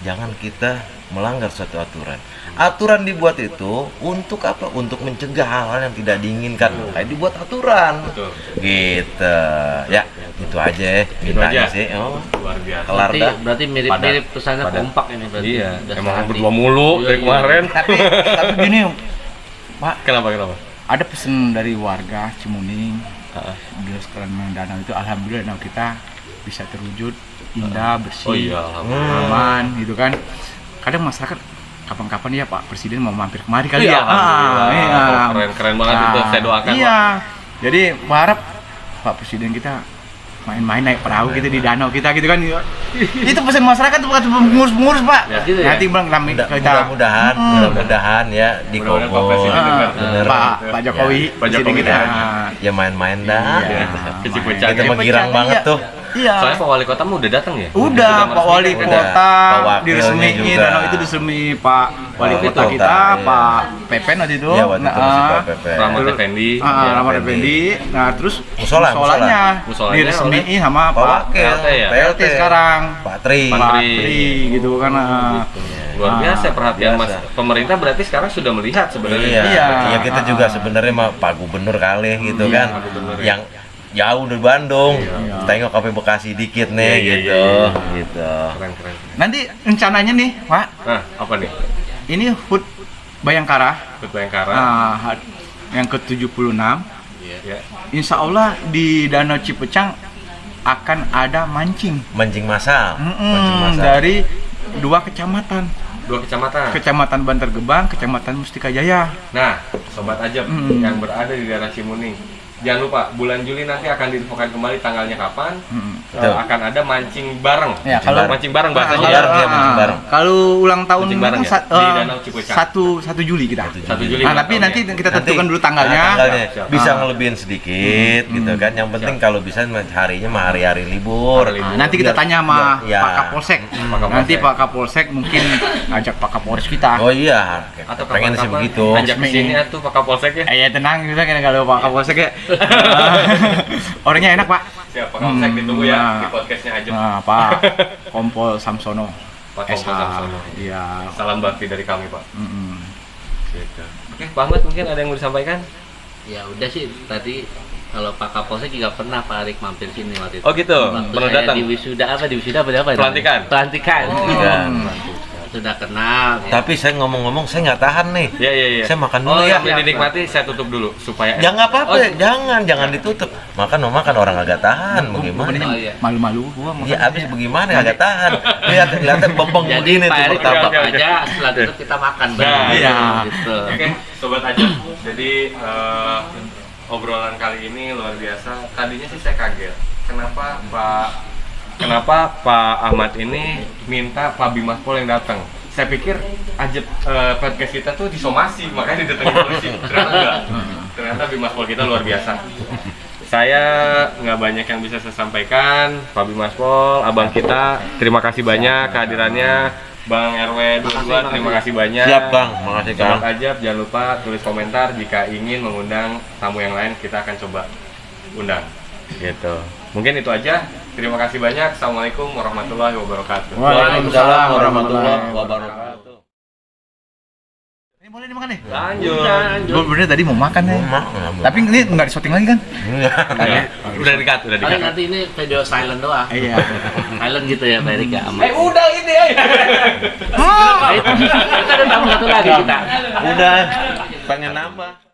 Jangan kita melanggar suatu aturan. Aturan dibuat itu untuk apa? Untuk mencegah hal-hal yang tidak diinginkan. Kayak dibuat aturan. Betul. Gitu. Ya, itu aja mintanya aja. sih. Oh, Luar biasa. kelar dah. Berarti mirip-mirip pesannya Padat. kompak ini berarti. Iya, Udah emang sehati. berdua mulu Iya, dari iya. kemarin. Tapi gini, Pak, Kenapa? ada pesan dari warga Cimuning. Dia sekarang danau itu alhamdulillah danau kita bisa terwujud indah, bersih, Oh iya, alhamdulillah. aman gitu kan. Kadang masyarakat kapan-kapan ya Pak Presiden mau mampir kemari kali Iya, ya. alhamdulillah. Keren banget itu, saya doakan, Iya. Jadi berharap Pak Presiden kita main-main naik perahu gitu di danau kita gitu kan. Itu pesan masyarakat tuh bukan pengurus-pengurus Pak. Ya, gitu ya? Nanti Bang kami kita Mudah-mudahan ya di Mudah-mudahan Pak Kobon. Presiden dengar. Bener. Pak Jokowi, Pak Jokowi Presiden kita. Ya main-main dah. Iya. Gitu. Kecil-kecil. Kita menggirang Iya. banget tuh. Iya. Soalnya Pak Wali Kota mah udah datang ya? Udah, Pak Wali Udah. Kota Pak Wakilnya diresmiin, juga. danau itu diresmi Pak Wali Wali Kota Kota, kita, iya. Pak Pepen waktu itu. Iya, waktu itu masih Pak Pepe. Rahmat Terus- Effendi. Rahmat Effendi. Effendi. Nah, terus Musolanya. Musolanya diresmiin sama Pak Pak Wakil, PLT ya? PLT sekarang. Pak Tri. Pak Pak Tri. Tri gitu kan. Luar biasa perhatian biasa. Mas. Pemerintah berarti sekarang sudah melihat sebenarnya. Iya. Iya. Ya kita juga sebenarnya mah Pak Gubernur kali gitu Iya, kan. Pak Gubernur, Yang jauh dari Bandung. Iya. Tengok sampai Bekasi dikit nih Iya, iya, gitu. iya, Gitu. Keren. Nanti rencananya nih, Pak, Nah, apa nih? ini HUT Bayangkara Kut Bayangkara. yang ke-76. Ya. Insya Allah di Danau Cipecang akan ada mancing. Mancing massal. Mancing massal. Dari 2 kecamatan. 2 kecamatan. Kecamatan Bantar Gebang, Kecamatan Mustika Jaya. Nah, Sobat Ajab yang berada di daerah Cimuning, jangan lupa bulan Juli nanti akan diinfokan kembali tanggalnya kapan. Betul. Akan ada mancing bareng. Ya, kalau mancing bareng bahasanya. Mancing bareng, iya, mancing bareng. Kalau ulang tahun Mancing bareng ya? Di Danau Cipecang. 1 Juli kita. 1 Juli. Nah, ulang tapi tahun nanti ya. kita tentukan dulu tanggalnya. Siap. Bisa Ah. ngelebihin sedikit gitu kan. Yang penting kalau bisa harinya mah hari-hari libur. Hari Nah, nanti kita Biar- tanya sama ya. Pak Kapolsek. Pak Kapolsek. Nanti Pak Kapolsek mungkin ajak Pak Kapolres kita. Oh iya, Atau pengen sih kapan-kapan begitu. ajak ke sini atuh Pak Kapolsek ya. Ya tenang kita kan kalau Pak Kapolsek ya. Orangnya enak, Pak. Siap Pak Kapolsek ditunggu ya nah. di podcastnya Ajab. Nah, Pak Kompol Samsono. Pak Kompol Samsono. Iya. Salam bakti dari kami, Pak. Mm-mm. Oke, Pak Ahmad mungkin ada yang mau disampaikan? Ya udah sih tadi Kalau Pak Kapolsek juga pernah Pak Arik mampir sini waktu itu. Oh gitu, Waktu pernah saya datang. di wisuda apa apa? Pelantikan? Pelantikan. Pelantikan. Sudah kenal. Ya. Tapi saya ngomong-ngomong saya nggak tahan nih. Iya. Saya makan dulu Oh, ya. sambil dinikmati saya tutup dulu supaya Ya nggak apa-apa, Oh, jangan ditutup. Makan orang agak tahan, bagaimana? Oh, iya. Malu-malu gua makan. Ya abis bagaimana agak tahan. Lihat kelihatan bembeng Jadi begini Pak tuh Erik pertama. tetap aja, setelah itu kita makan Nah, bareng. iya. Gitu. Oke, sobat aja. Jadi obrolan kali ini luar biasa. Tadinya sih saya kaget. Kenapa Pak Ahmad ini minta Pak Bimas Pol yang datang? Saya pikir Ajep podcast kita tuh disomasi, makanya didatengin polisi. Ternyata enggak. Ternyata Bimas Pol kita luar biasa. Saya nggak banyak yang bisa saya sampaikan. Pak Bimas Pol, abang kita, terima kasih banyak kehadirannya. Bang RW 22, terima kasih banyak. Siap Kang, makasih Kang. Sobat Ajab, jangan lupa tulis komentar jika ingin mengundang tamu yang lain, kita akan coba undang. Gitu. Mungkin itu aja. Terima kasih banyak. Assalamualaikum warahmatullahi wabarakatuh. Waalaikumsalam warahmatullahi wabarakatuh. Ini boleh dimakan nih? Lanjut. Gue bener tadi mau makan nih. Tapi ini nggak di-shooting lagi kan? Udah dikat, udah Paling dikat. nanti ini video silent doang. Iya. Silent gitu ya Pak Erik ya. aman. Udah ini, Kita ada tamu satu lagi kita. Udah pengen nambah.